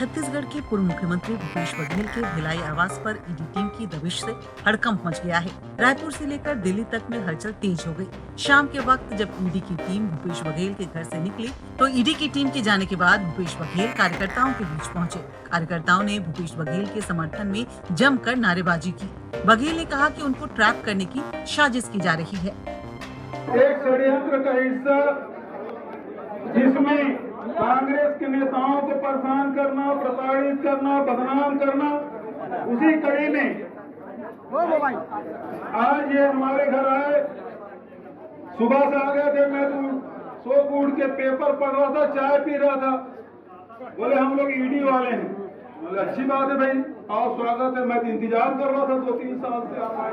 छत्तीसगढ़ के पूर्व मुख्यमंत्री भूपेश बघेल के भिलाई आवास पर ईडी टीम की दबिश से हड़कंप मच गया है। रायपुर से लेकर दिल्ली तक में हलचल तेज हो गई। शाम के वक्त जब ईडी की टीम भूपेश बघेल के घर से निकली तो ईडी की टीम के जाने के बाद भूपेश बघेल कार्यकर्ताओं के बीच पहुंचे। कार्यकर्ताओं ने भूपेश बघेल के समर्थन में जमकर नारेबाजी की। बघेल ने कहा कि उनको ट्रैप करने की साजिश की जा रही है। एक षड्यंत्र का हिस्सा जिसमें कांग्रेस के नेताओं को परेशान करना, प्रताड़ित करना, बदनाम करना, उसी कड़ी में आज ये हमारे घर आए। सुबह से आ गए थे, मैं तो सो उठ के पेपर पढ़ रहा था, चाय पी रहा था। बोले हम लोग ईडी वाले हैं। बोले अच्छी बात है भाई, आओ स्वागत है। मैं तो इंतजार कर रहा था 2-3 साल से आप आए।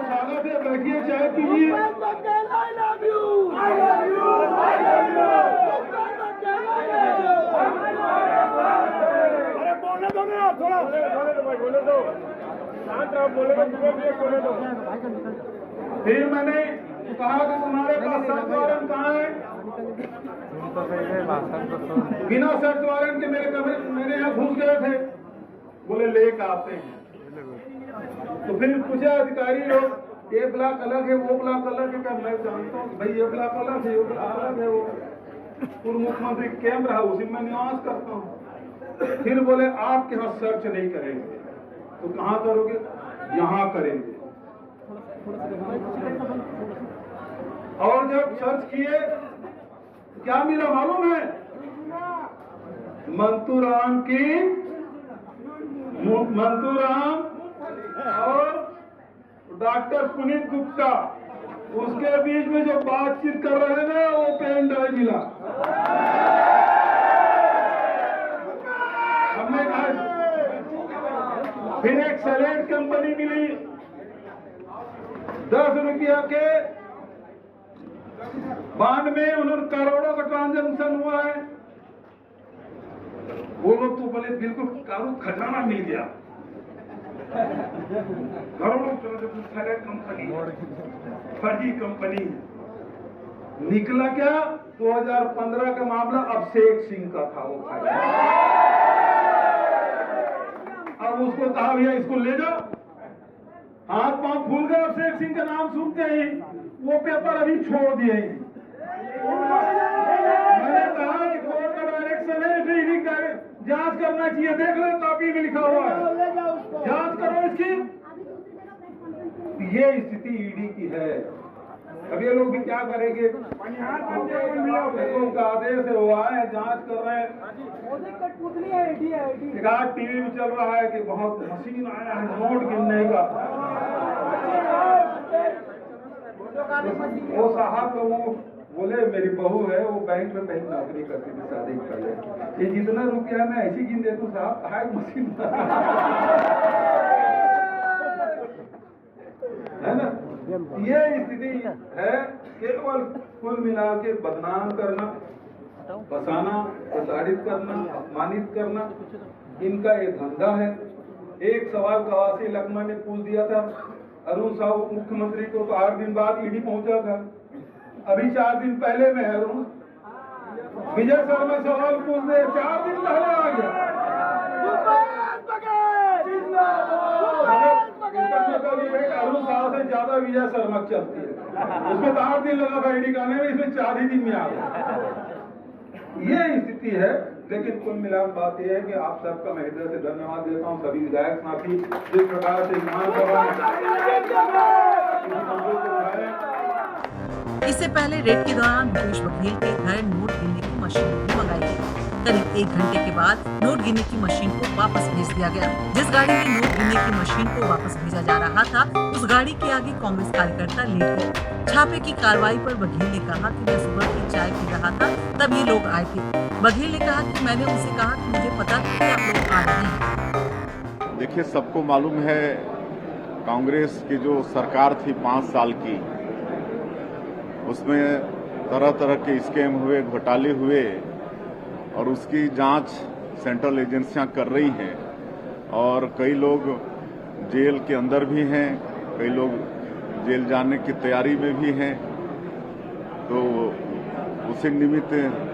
स्वागत है, बैठिए, चाय पीजिए। फिर मैंने कहा कि तुम्हारे पास सर्च वारंट कहाँ है? बिना सर्च वारंट के मेरे यहाँ घुस गए थे। बोले लेकर आते हैं। तो फिर पूछा अधिकारी लोग, ये ब्लॉक अलग है, वो ब्लॉक अलग है। मैं जानता हूँ भाई, ये ब्लॉक अलग है, वो ब्लॉक अलग है। वो पूर्व मुख्यमंत्री कैंप रहा, उसी में निवास करता हूँ। फिर बोले आपके यहाँ सर्च नहीं करेंगे। तो कहाँ करोगे? यहाँ करेंगे। और जब सर्च किए क्या मिला मालूम है? मंतूराम और डॉक्टर पुनीत गुप्ता, उसके बीच में जो बातचीत कर रहे हैं ना, वो पेन ड्राइव मिला। हमने कहा फिर एक सैलेंट कंपनी मिली, 10 रुपया के बांड में उन्होंने करोड़ों का ट्रांजैक्शन हुआ है। वो लोग तो बोले बिल्कुल कानून खजाना मिल गया, करोड़ों कंपनी, फर्जी कंपनी। निकला क्या? 2015 का मामला अभिषेक सिंह का था। वो अब उसको कहा भैया इसको ले जाओ। हाथ पांव फूल गए अभिषेक सिंह का नाम सुनते ही। वो पेपर अभी छोड़ दिए। मैंने कहा कि कोर्ट का डायरेक्शन है, जांच करना चाहिए। देख लो कॉपी में लिखा हुआ है, जांच करो इसकी। ये स्थिति ईडी की है। अब ये लोग भी क्या करेंगे? का आदेश है, वो आए जांच कर रहे हैं। टीवी में चल रहा है कि बहुत मशीन आया है नोट गिनने का। वो साहब को वो बोले मेरी बहू है, वो बैंक में पहले नौकरी करती थी शादी के पहले। ये जितना रुपया मैं ऐसी गिन देता हूँ साहब, कहा मशीन है ना। ये स्थिति है। केवल कुल मिला के बदनाम करना, फंसाना, प्रताड़ित करना, अपमानित करना, इनका ये धंधा है। एक सवाल कवासी लखनऊ ने पूछ दिया था अरुण साहू मुख्यमंत्री को, तो 8 दिन बाद ईडी पहुंचा था। अभी 4 दिन पहले में है अरुण विजय शर्मा सवाल पूछ दे, 4 दिन पहले आ गया। अरुण साहब से ज्यादा विजय शर्मा चलती है। उसमें तो 8 दिन लगा था ईडी का आने में, इसमें 4 ही दिन में आ गया। ये स्थिति है। लेकिन कुल मिलाकर बात यह है कि आप सबका मैं हृदय से धन्यवाद देता हूँ। सभी विधायक साथी जिस प्रकार से इससे पहले रेड के दौरान भूपेश बघेल के घर नोट गिनने की मशीन भी मंगाई गई। करीब 1 घंटे के बाद नोट गिनने की मशीन को वापस भेज दिया गया। जिस गाड़ी में नोट गिनने की मशीन को वापस भेजा जा रहा था, उस गाड़ी के आगे कांग्रेस कार्यकर्ता लेट गए। छापे की कार्रवाई पर बघेल ने कहा कि मैं सुबह की चाय पी रहा था, तब ये लोग आए थे। बघेल ने कहा कि मैंने उनसे कहा कि मुझे पता था कि आप लोग आ रहे हैं। देखिए, सबको मालूम है कांग्रेस की जो सरकार थी 5 साल की, उसमें तरह तरह के स्कैम हुए, घोटाले हुए, और उसकी जांच सेंट्रल एजेंसियां कर रही हैं। और कई लोग जेल के अंदर भी हैं, कई लोग जेल जाने की तैयारी में भी हैं। तो आउटसोर्सिंग निमित्त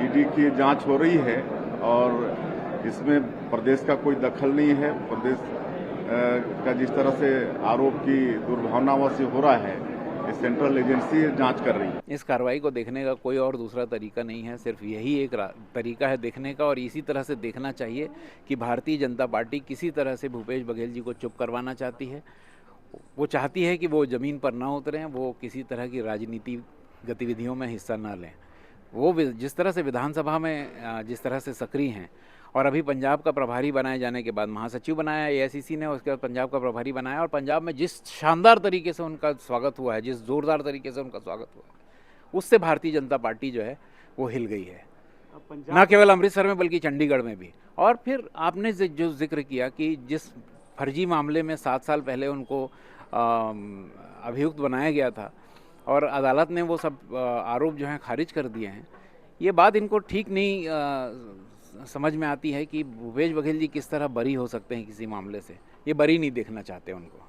ईडी की जांच हो रही है और इसमें प्रदेश का कोई दखल नहीं है। प्रदेश का जिस तरह से आरोप की दुर्भावनाओं से हो रहा है, ये सेंट्रल एजेंसी जांच कर रही है। इस कार्रवाई को देखने का कोई और दूसरा तरीका नहीं है, सिर्फ यही एक तरीका है देखने का, और इसी तरह से देखना चाहिए कि भारतीय जनता पार्टी किसी तरह से भूपेश बघेल जी को चुप करवाना चाहती है। वो चाहती है कि वो ज़मीन पर ना उतरें, वो किसी तरह की राजनीति गतिविधियों में हिस्सा ना लें। वो जिस तरह से विधानसभा में जिस तरह से सक्रिय हैं, और अभी पंजाब का प्रभारी बनाए जाने के बाद महासचिव बनाया एआईसीसी ने, उसके बाद पंजाब का प्रभारी बनाया, और पंजाब में जिस शानदार तरीके से उनका स्वागत हुआ है, जिस जोरदार तरीके से उनका स्वागत हुआ है, उससे भारतीय जनता पार्टी जो है वो हिल गई है, न केवल अमृतसर में बल्कि चंडीगढ़ में भी। और फिर आपने जो जिक्र किया कि जिस फर्जी मामले में 7 साल पहले उनको अभियुक्त बनाया गया था और अदालत ने वो सब आरोप जो हैं खारिज कर दिए हैं, ये बात इनको ठीक नहीं समझ में आती है कि भूपेश बघेल जी किस तरह बरी हो सकते हैं किसी मामले से। ये बरी नहीं देखना चाहते उनको।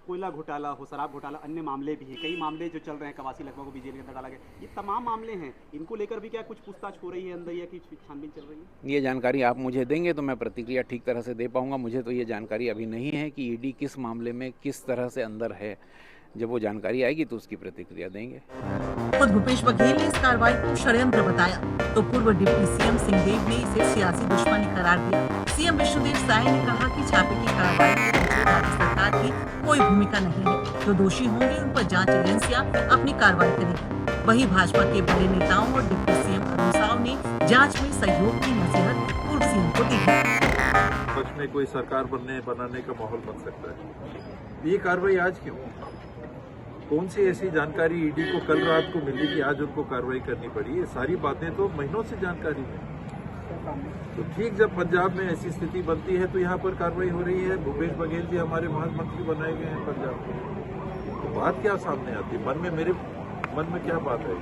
कोयला घोटाला हो, शराब घोटाला, अन्य मामले भी हैं, कई मामले जो चल रहे हैं, कवासी लखमा को भी जेल के अंदर डाला गया, ये तमाम मामले हैं, इनको लेकर भी क्या कुछ पूछताछ हो रही है अंदर या कुछ छानबीन चल रही है? ये जानकारी आप मुझे देंगे तो मैं प्रतिक्रिया ठीक तरह से दे पाऊंगा। मुझे तो ये जानकारी अभी नहीं है कि ईडी किस मामले में किस तरह से अंदर है। जब वो जानकारी आएगी तो उसकी प्रतिक्रिया देंगे। खुद भूपेश बघेल ने इस कार्रवाई को षड्यंत्र बताया तो पूर्व डिप्टी सीएम सिंहदेव ने इसे सियासी दुश्मनी करार दिया। सीएम विष्णुदेव साय ने कहा कि छापे की कार्रवाई में पीछे राज्य सरकार की कोई भूमिका नहीं है। जो दोषी होंगे उन पर जांच एजेंसियां अपनी कार्रवाई करेगी। वहीं भाजपा के बड़े नेताओं और डिप्टी सीएम अरुण साव ने जांच में सहयोग की नसीहत पूर्व सीएम को दी है। पक्ष में कोई सरकार बनाने का माहौल बन सकता है। ये कार्रवाई आज क्यों? कौन सी ऐसी जानकारी ईडी को कल रात को मिली कि आज उनको कार्रवाई करनी पड़ी? ये सारी बातें तो महीनों से जानकारी है। तो ठीक जब पंजाब में ऐसी स्थिति बनती है तो यहाँ पर कार्रवाई हो रही है। भूपेश बघेल जी हमारे महामंत्री बनाए गए हैं पंजाब में, तो बात क्या सामने आती है? मेरे मन में क्या बात है?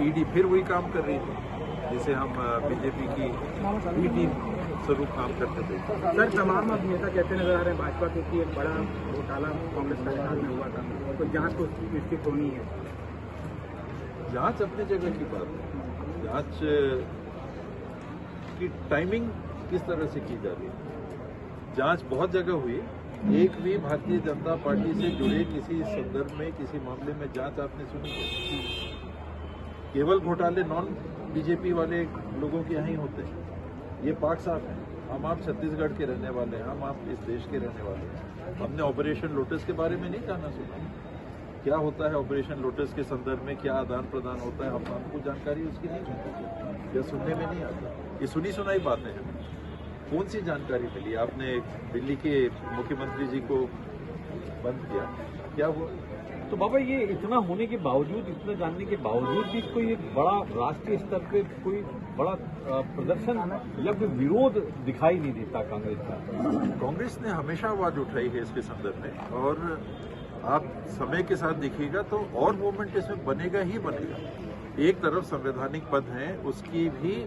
ईडी फिर वही काम कर रही थी जिसे हम बीजेपी की बी टीम स्वरूप काम करते थे। सर, तमाम अब नेता कहते नजर आ रहे हैं भाजपा के कि एक बड़ा घोटाला कांग्रेस सरकार में हुआ था, तो जांच को निश्चित होनी है। जांच अपनी जगह की बात है। जांच की टाइमिंग किस तरह से की जा रही है? जांच बहुत जगह हुई, एक भी भारतीय जनता पार्टी से जुड़े किसी संदर्भ में किसी मामले में जांच आपने सुनी? केवल घोटाले नॉन बीजेपी वाले लोगों के यहाँ ही होते हैं। ये पाक साफ है। हम आप छत्तीसगढ़ के रहने वाले हैं, हम आप इस देश के रहने वाले हैं। हमने ऑपरेशन लोटस के बारे में नहीं जाना सुना? क्या होता है ऑपरेशन लोटस के संदर्भ में, क्या आदान प्रदान होता है, हमको जानकारी उसकी नहीं मिलती या सुनने में नहीं आता। ये सुनी सुनाई बातें हैं। कौन सी जानकारी मिली? आपने दिल्ली के मुख्यमंत्री जी को बंद किया, क्या हुआ? तो बाबा, ये इतना होने के बावजूद, इतना जानने के बावजूद भी कोई एक बड़ा राष्ट्रीय स्तर पे कोई बड़ा प्रदर्शन या फिर विरोध दिखाई नहीं देता कांग्रेस का। कांग्रेस ने हमेशा आवाज उठाई है इसके संदर्भ में, और आप समय के साथ देखिएगा तो और मूवमेंट इसमें बनेगा ही बनेगा। एक तरफ संवैधानिक पद है, उसकी भी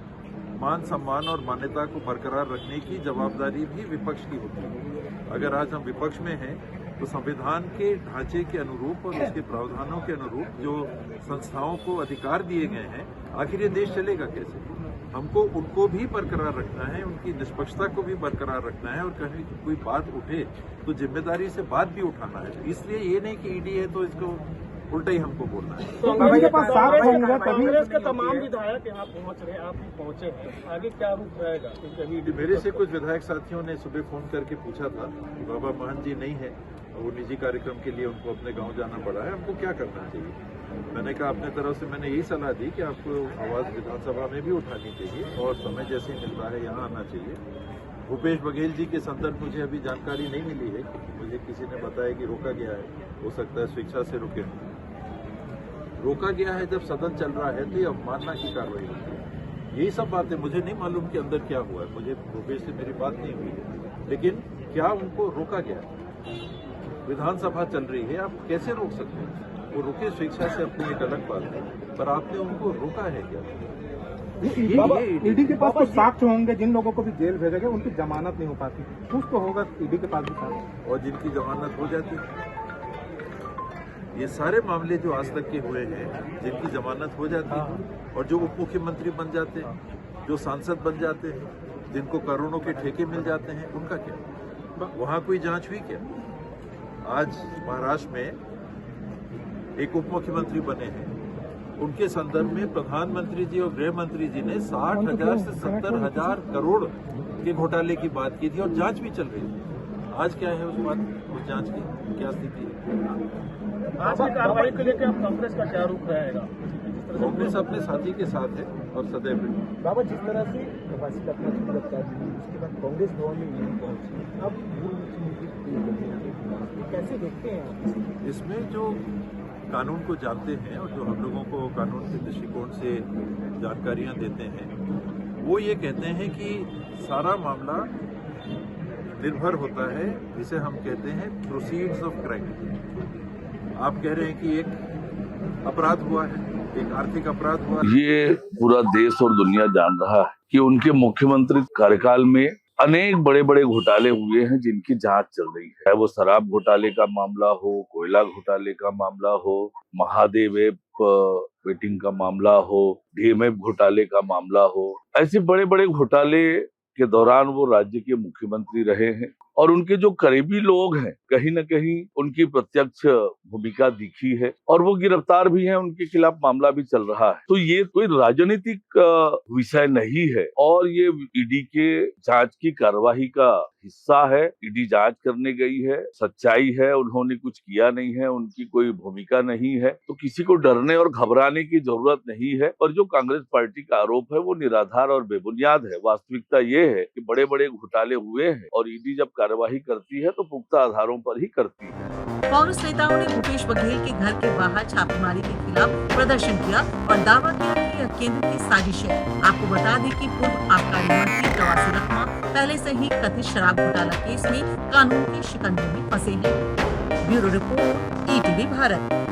मान सम्मान और मान्यता को बरकरार रखने की जवाबदारी भी विपक्ष की होती है। अगर आज हम विपक्ष में हैं तो संविधान के ढांचे के अनुरूप और उसके प्रावधानों के अनुरूप जो संस्थाओं को अधिकार दिए गए हैं, आखिर ये देश चलेगा कैसे? हमको उनको भी बरकरार रखना है, उनकी निष्पक्षता को भी बरकरार रखना है, और कहीं कोई बात उठे तो जिम्मेदारी से बात भी उठाना है। इसलिए ये नहीं कि ईडी है तो इसको उल्टा ही हमको बोलना है। तो कांग्रेस के तमाम विधायक यहाँ पहुँच रहे हैं, आप भी पहुँचे हैं, आगे क्या रूप रहेगा? क्योंकि मेरे से कुछ विधायक साथियों ने सुबह फोन करके पूछा था कि बाबा महंत जी नहीं है, वो निजी कार्यक्रम के लिए उनको अपने गांव जाना पड़ा है, हमको क्या करना चाहिए? मैंने कहा अपने तरफ से मैंने यही सलाह दी कि आपको आवाज विधानसभा में भी उठानी चाहिए और समय जैसे ही मिलता है यहाँ आना चाहिए। भूपेश बघेल जी के संदर्भ मुझे अभी जानकारी नहीं मिली है। मुझे किसी ने बताया कि रोका गया है, हो सकता है स्वेच्छा से रुके। रोका गया है जब सदन चल रहा है तो ये अवमानना की कार्रवाई होती है। यही सब बातें मुझे नहीं मालूम कि अंदर क्या हुआ है। मुझे भूपेश से मेरी बात नहीं हुई है, लेकिन क्या उनको रोका गया? विधानसभा चल रही है, आप कैसे रोक सकते हैं? वो रुके स्वेच्छा से अपनी एक अलग बात है, पर आपने उनको रोका है क्या? ईडी के पास कुछ साक्ष्य होंगे, जिन लोगों को भी जेल भेजेंगे उनकी जमानत नहीं हो पाती, कुछ तो होगा ईडी के पास भी साक्ष्य। और जिनकी जमानत हो जाती, ये सारे मामले जो आज तक के हुए हैं, जिनकी जमानत हो जाती है और जो उप मुख्यमंत्री बन जाते हैं, जो सांसद बन जाते हैं, जिनको करोड़ों के ठेके मिल जाते हैं, उनका क्या? वहाँ कोई जांच हुई क्या? आज महाराष्ट्र में एक उप मुख्यमंत्री बने हैं, उनके संदर्भ में प्रधानमंत्री जी और गृह मंत्री जी ने 60,000 से 70,000 करोड़ के घोटाले की बात की थी और जांच भी चल रही थी। आज क्या है उस जांच की क्या स्थिति है? आज की कार्रवाई को लेकर अब कांग्रेस का क्या रुख रहेगा? कांग्रेस अपने साथी के साथ है और सदैव है। बाबा, जिस तरह से प्रवासी कल्याण की गिरफ्तार हुई, उसके बाद कांग्रेस भवन में नहीं पहुंची, अब कैसे देखते हैं आप? इसमें जो कानून को जानते हैं और जो हम लोगों को कानून के दृष्टिकोण से जानकारियां देते हैं, वो ये कहते हैं कि सारा मामला निर्भर होता है, जिसे हम कहते हैं प्रोसीड्स ऑफ क्राइम। आप कह रहे हैं कि एक अपराध हुआ है, एक आर्थिक अपराध हुआ है। ये पूरा देश और दुनिया जान रहा है कि उनके मुख्यमंत्री कार्यकाल में अनेक बड़े बड़े घोटाले हुए हैं जिनकी जांच चल रही है। चाहे वो शराब घोटाले का मामला हो, कोयला घोटाले का मामला हो, महादेव ऐप वेटिंग का मामला हो, डीएमएफ घोटाले का मामला हो, ऐसे बड़े बड़े घोटाले के दौरान वो राज्य के मुख्यमंत्री रहे हैं और उनके जो करीबी लोग हैं, कहीं न कहीं उनकी प्रत्यक्ष भूमिका दिखी है और वो गिरफ्तार भी हैं, उनके खिलाफ मामला भी चल रहा है। तो ये कोई राजनीतिक विषय नहीं है और ये ईडी के जांच की कार्यवाही का हिस्सा है। ईडी जांच करने गई है, सच्चाई है, उन्होंने कुछ किया नहीं है, उनकी कोई भूमिका नहीं है, तो किसी को डरने और घबराने की जरूरत नहीं है। और जो कांग्रेस पार्टी का आरोप है वो निराधार और बेबुनियाद है। वास्तविकता ये है कि बड़े बड़े घोटाले हुए हैं और ईडी जब कार्यवाही करती है तो पुख्ता आधारों पर ही करती है। कांग्रेस नेताओं ने भूपेश बघेल के घर के बाहर छापेमारी के खिलाफ प्रदर्शन किया और दावा किया कि यह केंद्र की साजिश है। आपको बता दें कि पूर्व आबकारी मंत्री प्रवासी रत्ना पहले से ही कथित शराब घोटाला केस में कानून के शिकंजे में फंसे हैं। Bureau report, ETV Bharat.